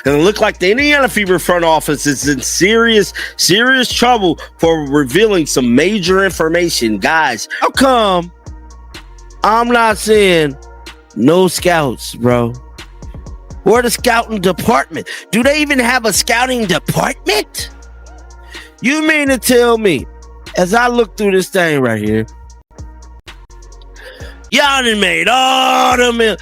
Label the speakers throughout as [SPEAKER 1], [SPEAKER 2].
[SPEAKER 1] And it looked like the Indiana Fever front office is in serious trouble for revealing some major information. Guys, how come I'm not seeing no scouts, bro? Where the scouting department? Do they even have a scouting department? You mean to tell me, as I look through this thing right here, y'all done made all the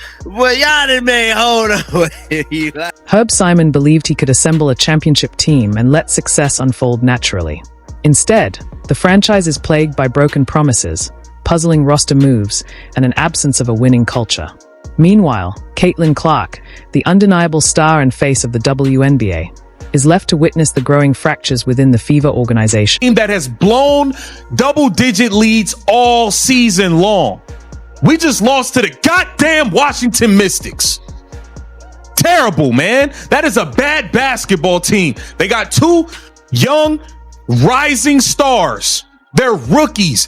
[SPEAKER 1] y'all done made, hold on.
[SPEAKER 2] Herb Simon believed he could assemble a championship team and let success unfold naturally. Instead, the franchise is plagued by broken promises, puzzling roster moves, and an absence of a winning culture. Meanwhile, Caitlin Clark, the undeniable star and face of the WNBA, is left to witness the growing fractures within the Fever organization.
[SPEAKER 3] Team that has blown double-digit leads all season long. We just lost to the goddamn Washington Mystics. Terrible, man. That is a bad basketball team. They got two young, rising stars. They're rookies.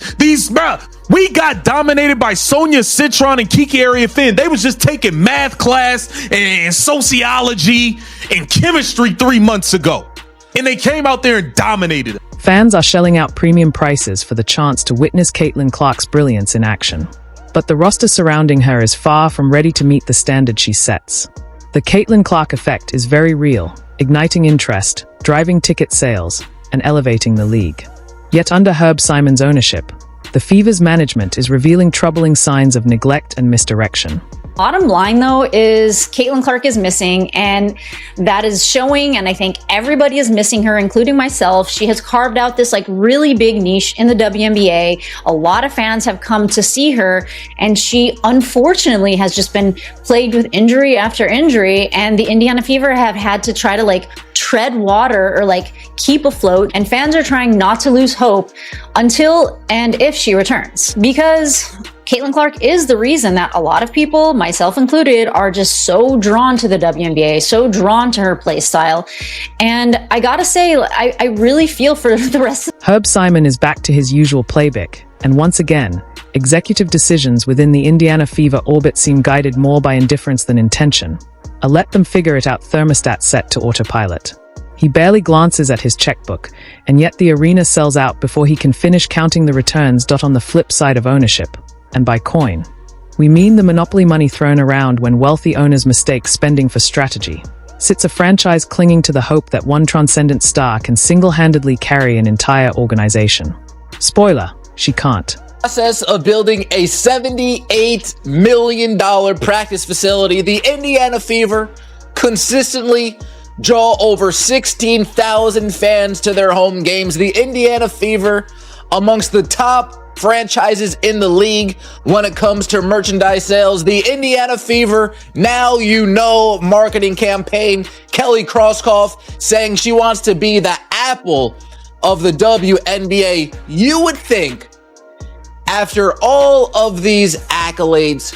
[SPEAKER 3] We got dominated by Sonia Citron and Kiki Area-Finn. They was just taking math class and sociology and chemistry 3 months ago. And they came out there and dominated it.
[SPEAKER 2] Fans are shelling out premium prices for the chance to witness Caitlin Clark's brilliance in action. But the roster surrounding her is far from ready to meet the standard she sets. The Caitlin Clark effect is very real, igniting interest, driving ticket sales, and elevating the league. Yet under Herb Simon's ownership, the Fever's management is revealing troubling signs of neglect and misdirection.
[SPEAKER 4] Bottom line, though, is Caitlin Clark is missing, and that is showing, and I think everybody is missing her, including myself. She has carved out this really big niche in the WNBA. A lot of fans have come to see her, and she unfortunately has just been plagued with injury after injury, and the Indiana Fever have had to try to tread water or keep afloat, and fans are trying not to lose hope until and if she returns, because Caitlin Clark is the reason that a lot of people, myself included, are just so drawn to the WNBA, so drawn to her play style. And I gotta say, I really feel for the rest of
[SPEAKER 2] Herb Simon is back to his usual playbook, and once again, executive decisions within the Indiana Fever orbit seem guided more by indifference than intention. A let-them-figure-it-out thermostat set to autopilot. He barely glances at his checkbook, and yet the arena sells out before he can finish counting the returns. On the flip side of ownership, and by coin, we mean the monopoly money thrown around when wealthy owners mistake spending for strategy, sits a franchise clinging to the hope that one transcendent star can single-handedly carry an entire organization. Spoiler, she can't.
[SPEAKER 5] Process of building a $78 million practice facility, the Indiana Fever consistently draw over 16,000 fans to their home games. The Indiana Fever, amongst the top franchises in the league when it comes to merchandise sales. The Indiana Fever, now you know, marketing campaign. Kelly Krauskopf saying she wants to be the Apple of the WNBA. You would think, after all of these accolades,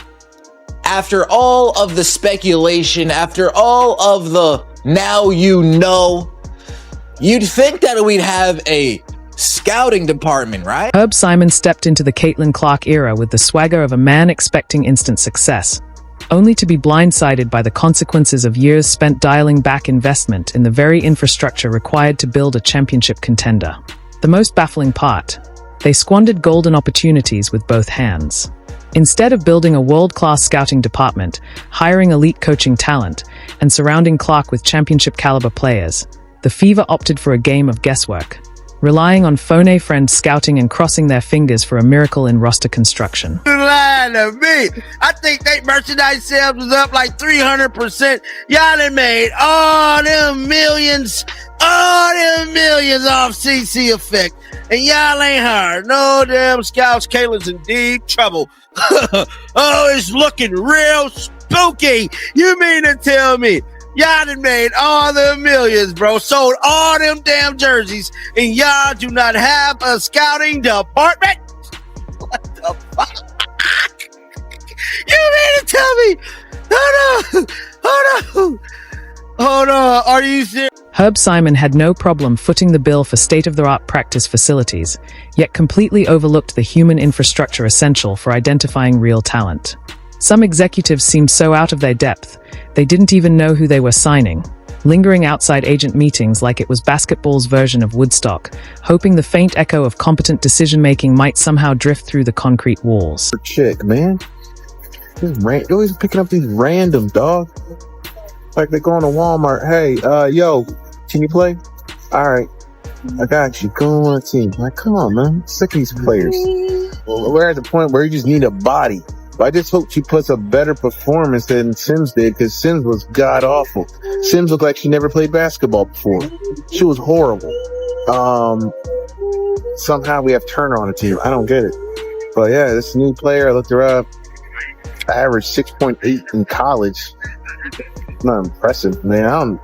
[SPEAKER 5] after all of the speculation, after all of the now you know, you'd think that we'd have a scouting department, right?
[SPEAKER 2] Herb Simon stepped into the Caitlin Clark era with the swagger of a man expecting instant success, only to be blindsided by the consequences of years spent dialing back investment in the very infrastructure required to build a championship contender. The most baffling part, they squandered golden opportunities with both hands. Instead of building a world-class scouting department, hiring elite coaching talent, and surrounding Clark with championship-caliber players, the Fever opted for a game of guesswork, relying on phone friend scouting and crossing their fingers for a miracle in roster construction.
[SPEAKER 1] You lying to me. I think they merchandise sales was up 300%. Y'all done made all them millions off CC Effect. And y'all ain't hired no damn scouts. Kayla's in deep trouble. Oh, it's looking real spooky. You mean to tell me y'all done made all the millions, bro, sold all them damn jerseys, and y'all do not have a scouting department? What the fuck? You mean to tell me? Hold on. Are you serious?
[SPEAKER 2] Herb Simon had no problem footing the bill for state-of-the-art practice facilities, yet completely overlooked the human infrastructure essential for identifying real talent. Some executives seemed so out of their depth, they didn't even know who they were signing. lingering outside agent meetings like it was basketball's version of Woodstock, hoping the faint echo of competent decision-making might somehow drift through the concrete walls.
[SPEAKER 6] Chick, man. You're always picking up these random, dog. Like they going to Walmart. Hey, yo, can you play? All right. I got you. Go on a team. Like, come on, man. I'm sick of these players. Well, we're at the point where you just need a body. But I just hope she puts a better performance than Sims did, because Sims was god awful. Sims looked like she never played basketball before. She was horrible. Somehow we have Turner on the team. I don't get it. But yeah, this new player, I looked her up. Average 6.8 in college. Not impressive, man.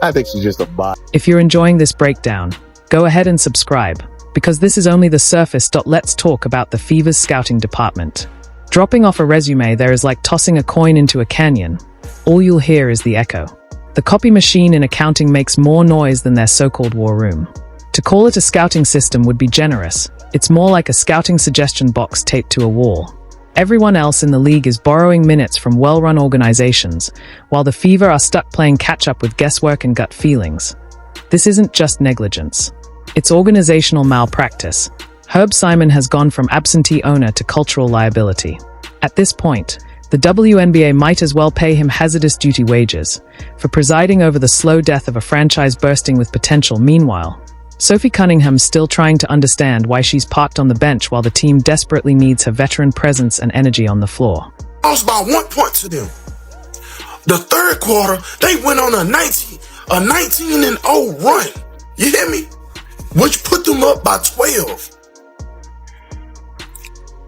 [SPEAKER 6] I think she's just a bot.
[SPEAKER 2] If you're enjoying this breakdown, go ahead and subscribe, because this is only the surface. Let's talk about the Fever's scouting department. Dropping off a resume there is like tossing a coin into a canyon. All you'll hear is the echo. The copy machine in accounting makes more noise than their so-called war room. To call it a scouting system would be generous. It's more like a scouting suggestion box taped to a wall. Everyone else in the league is borrowing minutes from well-run organizations, while the Fever are stuck playing catch-up with guesswork and gut feelings. This isn't just negligence. It's organizational malpractice. Herb Simon has gone from absentee owner to cultural liability. At this point, the WNBA might as well pay him hazardous duty wages for presiding over the slow death of a franchise bursting with potential. Meanwhile, Sophie Cunningham's still trying to understand why she's parked on the bench while the team desperately needs her veteran presence and energy on the floor.
[SPEAKER 7] Lost by 1 point to them. The third quarter, they went on a 19-0 run. You hear me? Which put them up by 12.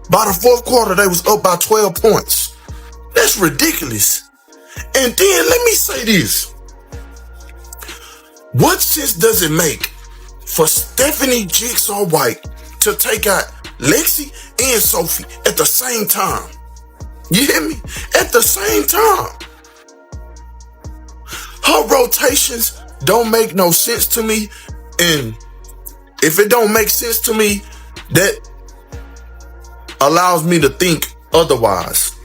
[SPEAKER 7] By the fourth quarter, they was up by 12 points. That's ridiculous. And then let me say this. What sense does it make for Stephanie Jigsaw White to take out Lexi and Sophie at the same time? You hear me? At the same time. Her rotations don't make no sense to me. And if it don't make sense to me, that allows me to think otherwise.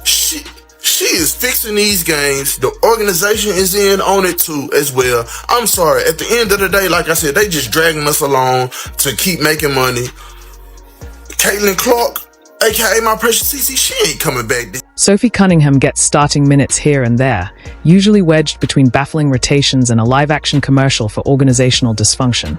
[SPEAKER 7] She is fixing these games. The organization is in on it too as well. I'm sorry. At the end of the day, like I said, they just dragging us along to keep making money. Caitlin Clark, aka my precious CC, she ain't coming back.
[SPEAKER 2] Sophie Cunningham gets starting minutes here and there, usually wedged between baffling rotations and a live-action commercial for organizational dysfunction.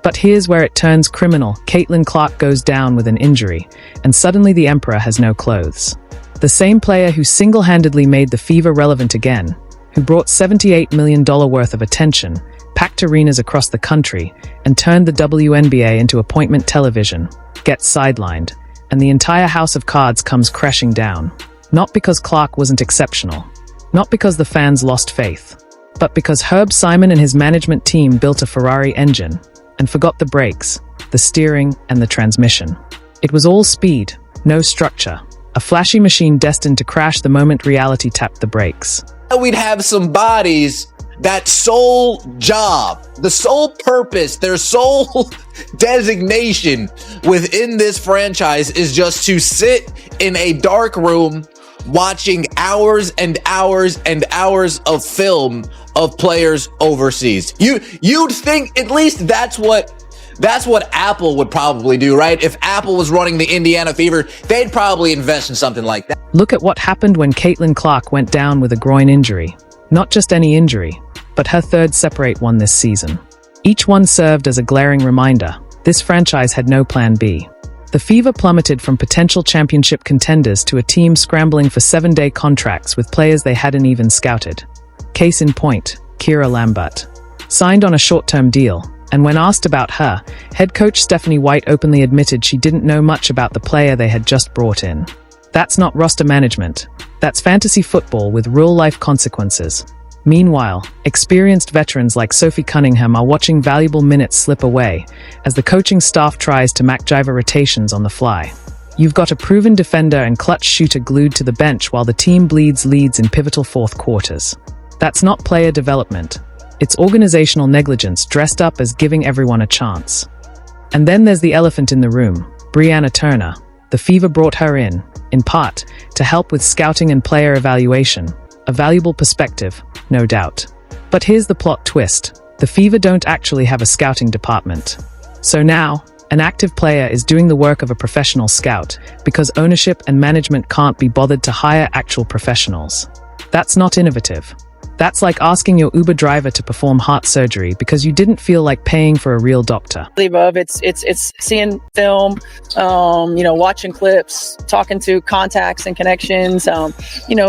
[SPEAKER 2] But here's where it turns criminal. Caitlin Clark goes down with an injury, and suddenly the Emperor has no clothes. The same player who single-handedly made the Fever relevant again, who brought $78 million worth of attention, packed arenas across the country, and turned the WNBA into appointment television, gets sidelined, and the entire house of cards comes crashing down. Not because Clark wasn't exceptional, not because the fans lost faith, but because Herb Simon and his management team built a Ferrari engine and forgot the brakes, the steering, and the transmission. It was all speed, no structure. A flashy machine destined to crash the moment reality tapped the brakes.
[SPEAKER 5] We'd have some bodies that sole job, the sole purpose, their sole designation within this franchise is just to sit in a dark room watching hours and hours and hours of film of players overseas. You'd think at least that's what Apple would probably do, right? If Apple was running the Indiana Fever, they'd probably invest in something like that.
[SPEAKER 2] Look at what happened when Caitlin Clark went down with a groin injury. Not just any injury, but her third separate one this season. Each one served as a glaring reminder. This franchise had no plan B. The Fever plummeted from potential championship contenders to a team scrambling for 7-day contracts with players they hadn't even scouted. Case in point, Kira Lambert. Signed on a short-term deal, and when asked about her, head coach Stephanie White openly admitted she didn't know much about the player they had just brought in. That's not roster management. That's fantasy football with real-life consequences. Meanwhile, experienced veterans like Sophie Cunningham are watching valuable minutes slip away as the coaching staff tries to MacGyver rotations on the fly. You've got a proven defender and clutch shooter glued to the bench while the team bleeds leads in pivotal fourth quarters. That's not player development. It's organizational negligence dressed up as giving everyone a chance. And then there's the elephant in the room, Brianna Turner. The Fever brought her in part, to help with scouting and player evaluation. A valuable perspective, no doubt. But here's the plot twist. The Fever don't actually have a scouting department. So now, an active player is doing the work of a professional scout because ownership and management can't be bothered to hire actual professionals. That's not innovative. That's like asking your Uber driver to perform heart surgery because you didn't feel like paying for a real doctor.
[SPEAKER 8] It's seeing film, watching clips, talking to contacts and connections.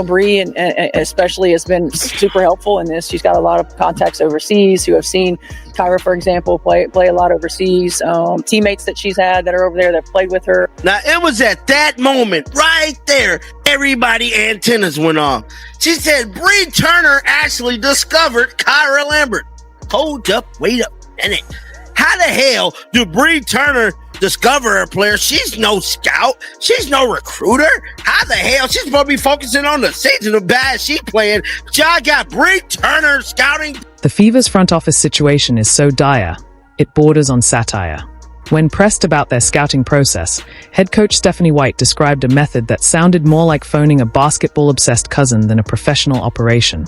[SPEAKER 8] Bree and especially has been super helpful in this. She's got a lot of contacts overseas who have seen Kyra, for example, play a lot overseas. Teammates that she's had that are over there that played with her.
[SPEAKER 1] Now, it was at that moment right there, everybody antennas went off. She said Bree Turner actually discovered Kyra Lambert. Hold up, wait up a minute. How the hell do Bree Turner discover a player? She's no scout. She's no recruiter. How the hell? She's supposed to be focusing on the season of bad she playing. Y'all got Bree Turner scouting.
[SPEAKER 2] The Fever's front office situation is so dire, it borders on satire. When pressed about their scouting process, head coach Stephanie White described a method that sounded more like phoning a basketball-obsessed cousin than a professional operation.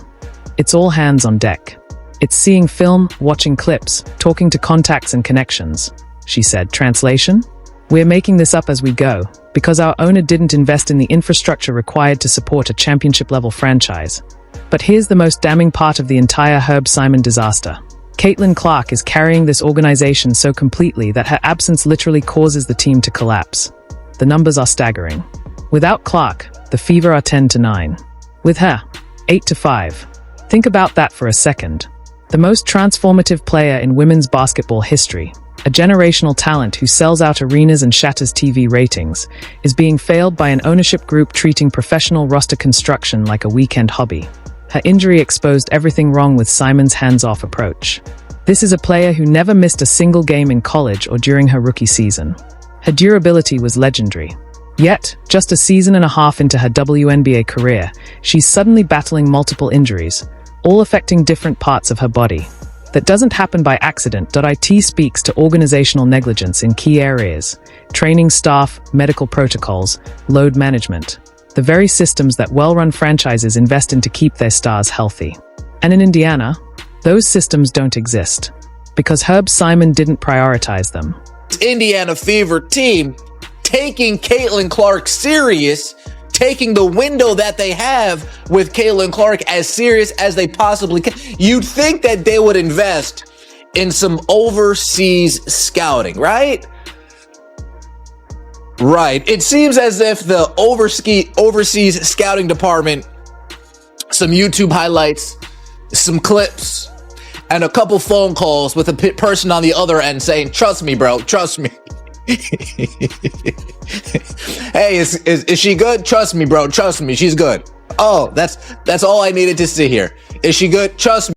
[SPEAKER 2] It's all hands on deck. It's seeing film, watching clips, talking to contacts and connections, she said. Translation? We're making this up as we go, because our owner didn't invest in the infrastructure required to support a championship-level franchise. But here's the most damning part of the entire Herb Simon disaster. Caitlin Clark is carrying this organization so completely that her absence literally causes the team to collapse. The numbers are staggering. Without Clark, the Fever are 10-9. With her, 8-5. Think about that for a second. The most transformative player in women's basketball history, a generational talent who sells out arenas and shatters TV ratings, is being failed by an ownership group treating professional roster construction like a weekend hobby. Her injury exposed everything wrong with Simon's hands-off approach. This is a player who never missed a single game in college or during her rookie season. Her durability was legendary. Yet, just a season and a half into her WNBA career, she's suddenly battling multiple injuries, all affecting different parts of her body. That doesn't happen by accident. It speaks to organizational negligence in key areas: training staff, medical protocols, load management. The very systems that well-run franchises invest in to keep their stars healthy. And in Indiana, those systems don't exist, because Herb Simon didn't prioritize them.
[SPEAKER 5] Indiana Fever team taking Caitlin Clark serious, taking the window that they have with Caitlin Clark as serious as they possibly can. You'd think that they would invest in some overseas scouting, right? Right. It seems as if the overseas scouting department, some YouTube highlights, some clips, and a couple phone calls with a person on the other end saying, "Trust me, bro. Trust me." Hey, is she good? Trust me, bro. Trust me. She's good. Oh, that's all I needed to see here. Is she good? Trust me.